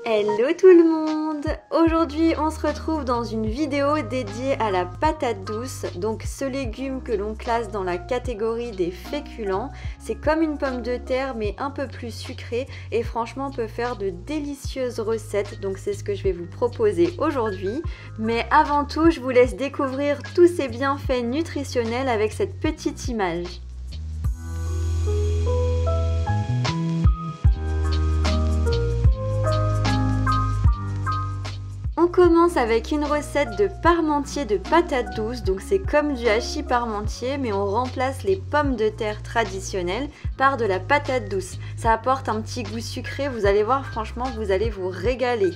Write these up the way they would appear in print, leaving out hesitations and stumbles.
Hello tout le monde! Aujourd'hui on se retrouve dans une vidéo dédiée à la patate douce, donc ce légume que l'on classe dans la catégorie des féculents. C'est comme une pomme de terre mais un peu plus sucrée et franchement peut faire de délicieuses recettes, donc c'est ce que je vais vous proposer aujourd'hui. Mais avant tout je vous laisse découvrir tous ces bienfaits nutritionnels avec cette petite image. On commence avec une recette de parmentier de patates douces, donc c'est comme du hachis parmentier mais on remplace les pommes de terre traditionnelles par de la patate douce. Ça apporte un petit goût sucré, vous allez voir, franchement vous allez vous régaler.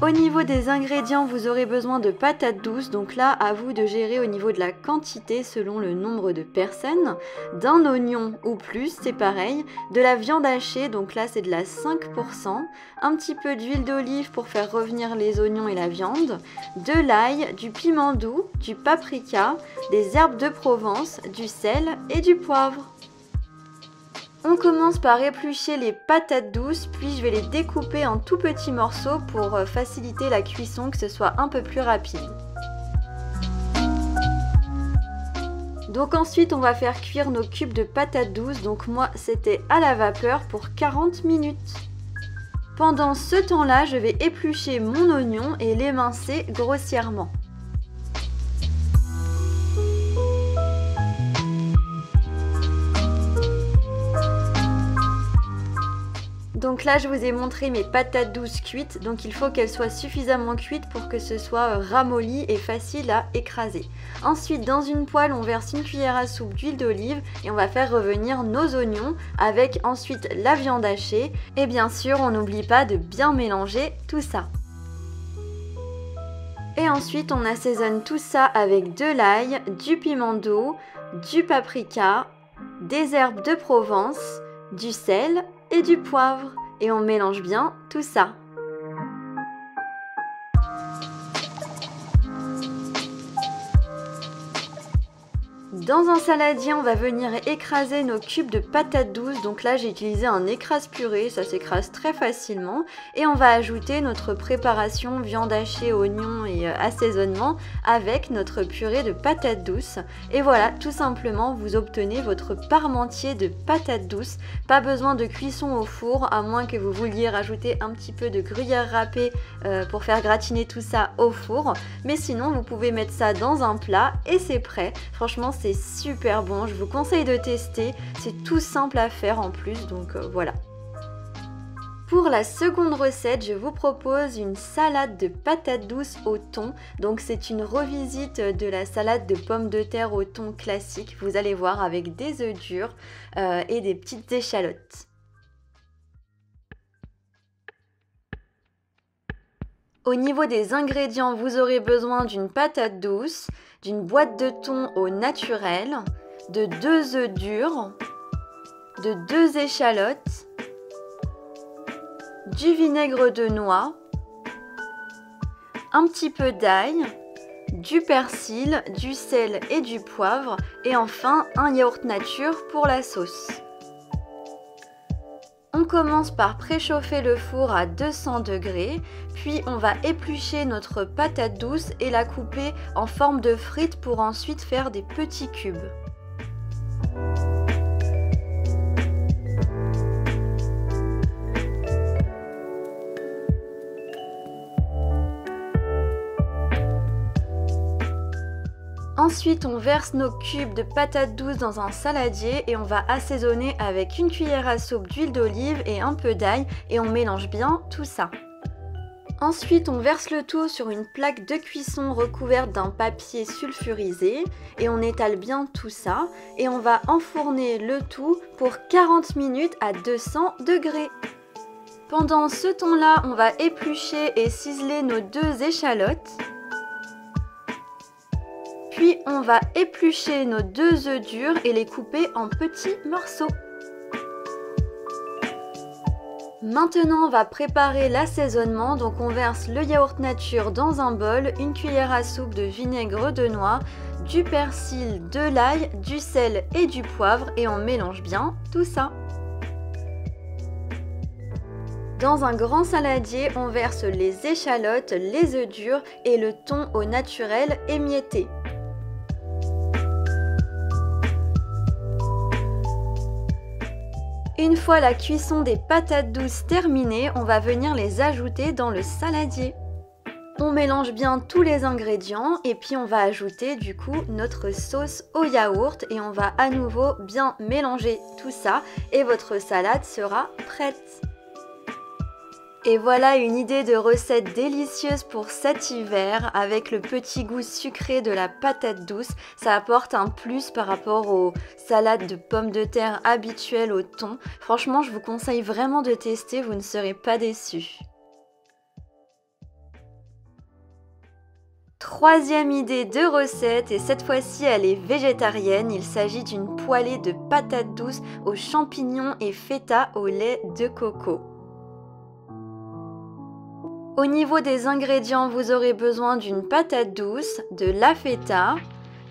Au niveau des ingrédients, vous aurez besoin de patates douces, donc là à vous de gérer au niveau de la quantité selon le nombre de personnes, d'un oignon ou plus, c'est pareil, de la viande hachée, donc là c'est de la 5%, un petit peu d'huile d'olive pour faire revenir les oignons et la viande, de l'ail, du piment doux, du paprika, des herbes de Provence, du sel et du poivre. On commence par éplucher les patates douces, puis je vais les découper en tout petits morceaux pour faciliter la cuisson, que ce soit un peu plus rapide. Donc ensuite on va faire cuire nos cubes de patates douces, donc moi c'était à la vapeur pour 40 minutes. Pendant ce temps-là, je vais éplucher mon oignon et l'émincer grossièrement. Donc là je vous ai montré mes patates douces cuites, donc il faut qu'elles soient suffisamment cuites pour que ce soit ramolli et facile à écraser. Ensuite dans une poêle on verse une cuillère à soupe d'huile d'olive et on va faire revenir nos oignons avec ensuite la viande hachée et bien sûr on n'oublie pas de bien mélanger tout ça. Et ensuite on assaisonne tout ça avec de l'ail, du piment doux, du paprika, des herbes de Provence, du sel et du poivre et on mélange bien tout ça. Dans un saladier, on va venir écraser nos cubes de patates douces. Donc là, j'ai utilisé un écrase-purée, ça s'écrase très facilement. Et on va ajouter notre préparation viande hachée, oignons et assaisonnement avec notre purée de patates douces. Et voilà, tout simplement, vous obtenez votre parmentier de patates douces. Pas besoin de cuisson au four, à moins que vous vouliez rajouter un petit peu de gruyère râpée pour faire gratiner tout ça au four. Mais sinon, vous pouvez mettre ça dans un plat et c'est prêt. Franchement, c'est super bon, je vous conseille de tester, c'est tout simple à faire en plus, donc voilà. Pour la seconde recette, je vous propose une salade de patates douces au thon. Donc c'est une revisite de la salade de pommes de terre au thon classique, vous allez voir, avec des œufs durs et des petites échalotes. Au niveau des ingrédients, vous aurez besoin d'une patate douce, d'une boîte de thon au naturel, de 2 œufs durs, de 2 échalotes, du vinaigre de noix, un petit peu d'ail, du persil, du sel et du poivre et enfin un yaourt nature pour la sauce. On commence par préchauffer le four à 200 degrés, puis on va éplucher notre patate douce et la couper en forme de frites pour ensuite faire des petits cubes. Ensuite, on verse nos cubes de patates douces dans un saladier et on va assaisonner avec une cuillère à soupe d'huile d'olive et un peu d'ail et on mélange bien tout ça. Ensuite, on verse le tout sur une plaque de cuisson recouverte d'un papier sulfurisé et on étale bien tout ça et on va enfourner le tout pour 40 minutes à 200 degrés. Pendant ce temps-là, on va éplucher et ciseler nos 2 échalotes. Puis on va éplucher nos 2 œufs durs et les couper en petits morceaux. Maintenant, on va préparer l'assaisonnement. Donc on verse le yaourt nature dans un bol, une cuillère à soupe de vinaigre de noix, du persil, de l'ail, du sel et du poivre et on mélange bien tout ça. Dans un grand saladier, on verse les échalotes, les œufs durs et le thon au naturel émietté. Une fois la cuisson des patates douces terminée, on va venir les ajouter dans le saladier. On mélange bien tous les ingrédients et puis on va ajouter du coup notre sauce au yaourt et on va à nouveau bien mélanger tout ça et votre salade sera prête. Et voilà une idée de recette délicieuse pour cet hiver avec le petit goût sucré de la patate douce. Ça apporte un plus par rapport aux salades de pommes de terre habituelles au thon. Franchement, je vous conseille vraiment de tester, vous ne serez pas déçus. Troisième idée de recette, et cette fois-ci elle est végétarienne, il s'agit d'une poêlée de patates douces aux champignons et feta au lait de coco. Au niveau des ingrédients, vous aurez besoin d'une patate douce, de la feta,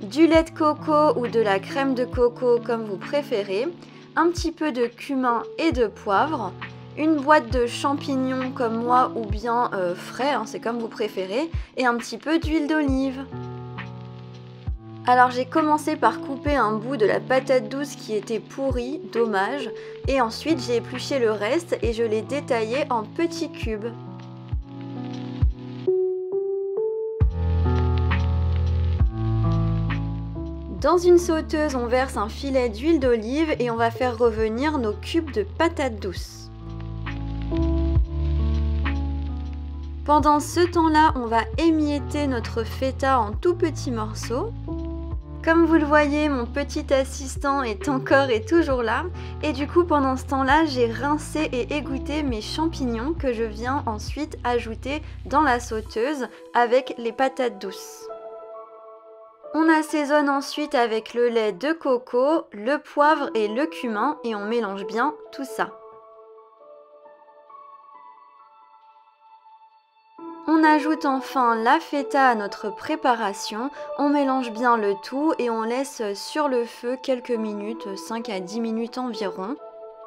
du lait de coco ou de la crème de coco comme vous préférez, un petit peu de cumin et de poivre, une boîte de champignons comme moi ou bien frais, c'est comme vous préférez, et un petit peu d'huile d'olive. Alors j'ai commencé par couper un bout de la patate douce qui était pourrie, dommage, et ensuite j'ai épluché le reste et je l'ai détaillé en petits cubes. Dans une sauteuse, on verse un filet d'huile d'olive et on va faire revenir nos cubes de patates douces. Pendant ce temps-là, on va émietter notre feta en tout petits morceaux. Comme vous le voyez, mon petit assistant est encore et toujours là. Et du coup, pendant ce temps-là, j'ai rincé et égoutté mes champignons que je viens ensuite ajouter dans la sauteuse avec les patates douces. On assaisonne ensuite avec le lait de coco, le poivre et le cumin et on mélange bien tout ça. On ajoute enfin la feta à notre préparation, on mélange bien le tout et on laisse sur le feu quelques minutes, 5 à 10 minutes environ.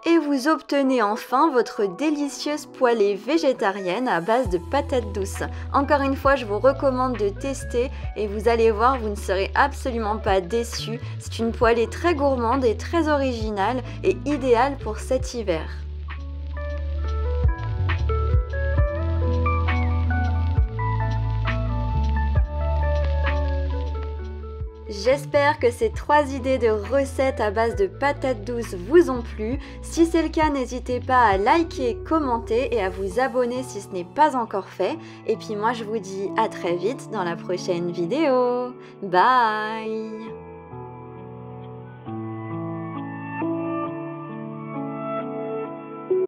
Et vous obtenez enfin votre délicieuse poêlée végétarienne à base de patates douces. Encore une fois, je vous recommande de tester et vous allez voir, vous ne serez absolument pas déçus. C'est une poêlée très gourmande et très originale et idéale pour cet hiver. J'espère que ces 3 idées de recettes à base de patates douces vous ont plu. Si c'est le cas, n'hésitez pas à liker, commenter et à vous abonner si ce n'est pas encore fait. Et puis moi, je vous dis à très vite dans la prochaine vidéo. Bye!